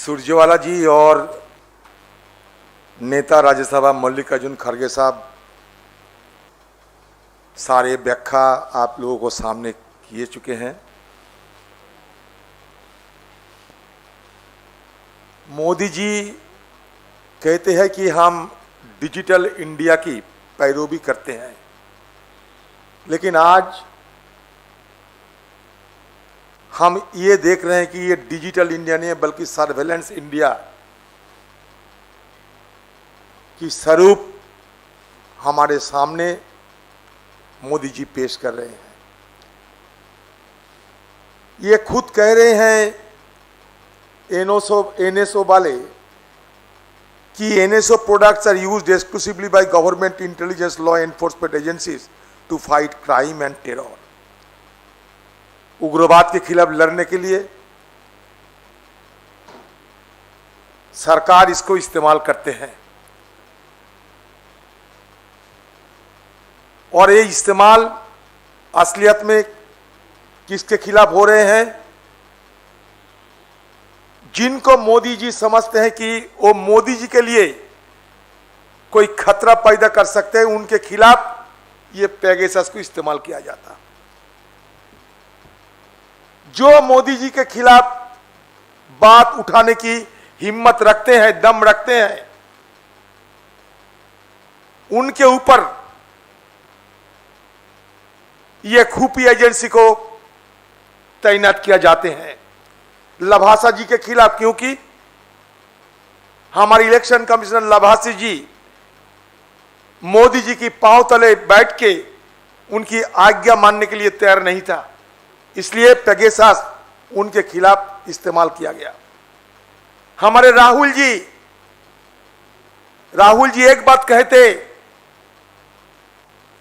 सुरजेवाला जी और नेता राज्यसभा मल्लिकार्जुन खड़गे साहब सारे व्याख्या आप लोगों को सामने किए चुके हैं। मोदी जी कहते हैं कि हम डिजिटल इंडिया की पैरोवी करते हैं, लेकिन आज हम ये देख रहे हैं कि ये डिजिटल इंडिया नहीं है बल्कि सर्वेलेंस इंडिया की स्वरूप हमारे सामने मोदी जी पेश कर रहे हैं। ये खुद कह रहे हैं एनएसओ वाले कि NSO products are used exclusively by government intelligence law enforcement agencies to fight crime and terror. उग्रवाद के खिलाफ लड़ने के लिए सरकार इसको इस्तेमाल करते हैं और ये इस्तेमाल असलियत में किसके खिलाफ हो रहे हैं? जिनको मोदी जी समझते हैं कि वो मोदी जी के लिए कोई खतरा पैदा कर सकते हैं, उनके खिलाफ ये पेगासस को इस्तेमाल किया जाता। जो मोदी जी के खिलाफ बात उठाने की हिम्मत रखते हैं, दम रखते हैं, उनके ऊपर ये खुफिया एजेंसी को तैनात किया जाते हैं। लभासा जी के खिलाफ, क्योंकि हमारे इलेक्शन कमिश्नर लभासी जी मोदी जी की पांव तले बैठ के उनकी आज्ञा मानने के लिए तैयार नहीं था, इसलिए पेगासस उनके खिलाफ इस्तेमाल किया गया। हमारे राहुल जी एक बात कहते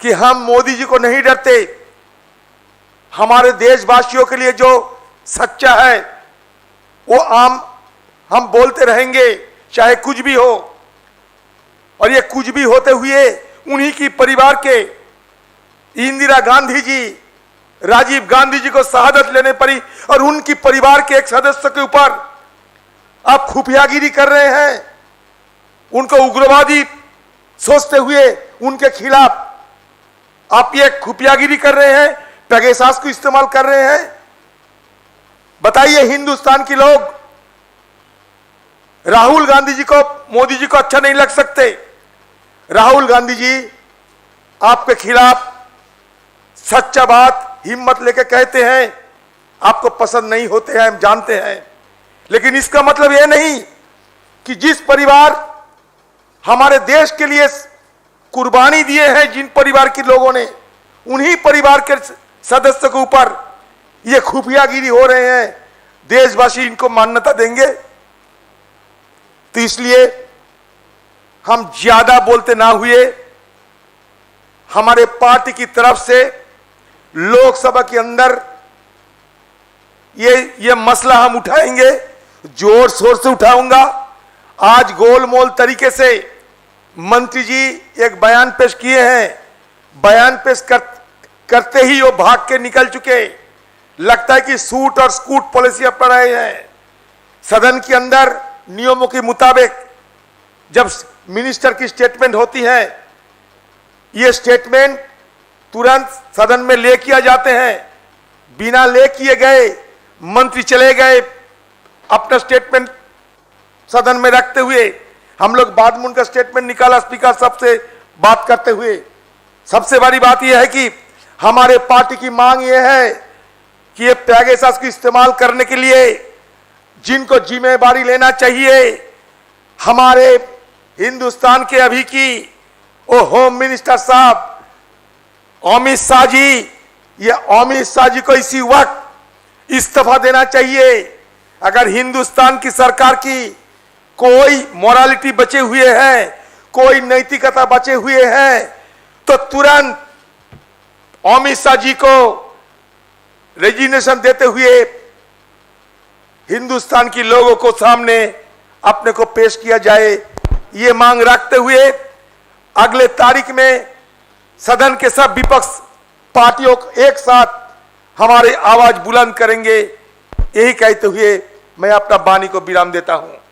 कि हम मोदी जी को नहीं डरते, हमारे देशवासियों के लिए जो सच्चा है वो हम बोलते रहेंगे चाहे कुछ भी हो। और ये कुछ भी होते हुए उन्हीं की परिवार के इंदिरा गांधी जी, राजीव गांधी जी को शहादत लेने पड़ी और उनकी परिवार के एक सदस्य के ऊपर आप खुफियागिरी कर रहे हैं, उनको उग्रवादी सोचते हुए उनके खिलाफ आप ये खुफियागिरी कर रहे हैं, पेगासस को इस्तेमाल कर रहे हैं। बताइए, हिंदुस्तान के लोग राहुल गांधी जी को, मोदी जी को अच्छा नहीं लग सकते? राहुल गांधी जी आपके खिलाफ सच्चा बात हिम्मत लेके कहते हैं, आपको पसंद नहीं होते हैं, हम जानते हैं, लेकिन इसका मतलब यह नहीं कि जिस परिवार हमारे देश के लिए कुर्बानी दिए हैं, जिन परिवार के लोगों ने, उन्हीं परिवार के सदस्य के ऊपर ये खुफियागिरी हो रहे हैं, देशवासी इनको मान्यता देंगे? तो इसलिए हम ज्यादा बोलते ना हुए हमारे पार्टी की तरफ से लोकसभा के अंदर ये मसला हम उठाएंगे, जोर शोर से उठाऊंगा। आज गोलमोल तरीके से मंत्री जी एक बयान पेश किए हैं, बयान पेश करते ही वो भाग के निकल चुके। लगता है कि सूट और स्कूट पॉलिसी अपना रहे हैं। सदन के अंदर नियमों के मुताबिक जब मिनिस्टर की स्टेटमेंट होती है, ये स्टेटमेंट तुरंत सदन में ले किया जाते हैं। बिना ले किए गए मंत्री चले गए अपना स्टेटमेंट सदन में रखते हुए, हम लोग बाद में उनका स्टेटमेंट निकाला स्पीकर साहब से बात करते हुए। सबसे बड़ी बात यह है कि हमारे पार्टी की मांग यह है कि ये पेगासस को इस्तेमाल करने के लिए जिनको जिम्मेदारी लेना चाहिए, हमारे हिंदुस्तान के अभी की वो होम मिनिस्टर साहब अमित शाह जी, ये अमित शाह जी को इसी वक्त इस्तीफा देना चाहिए। अगर हिंदुस्तान की सरकार की कोई मोरालिटी बचे हुए हैं, कोई नैतिकता बचे हुए हैं, तो तुरंत अमित शाह जी को रेजिग्नेशन देते हुए हिंदुस्तान के लोगों को सामने अपने को पेश किया जाए। ये मांग रखते हुए अगले तारीख में सदन के सब विपक्ष पार्टियों एक साथ हमारे आवाज बुलंद करेंगे। यही कहते हुए मैं अपना वाणी को विराम देता हूं।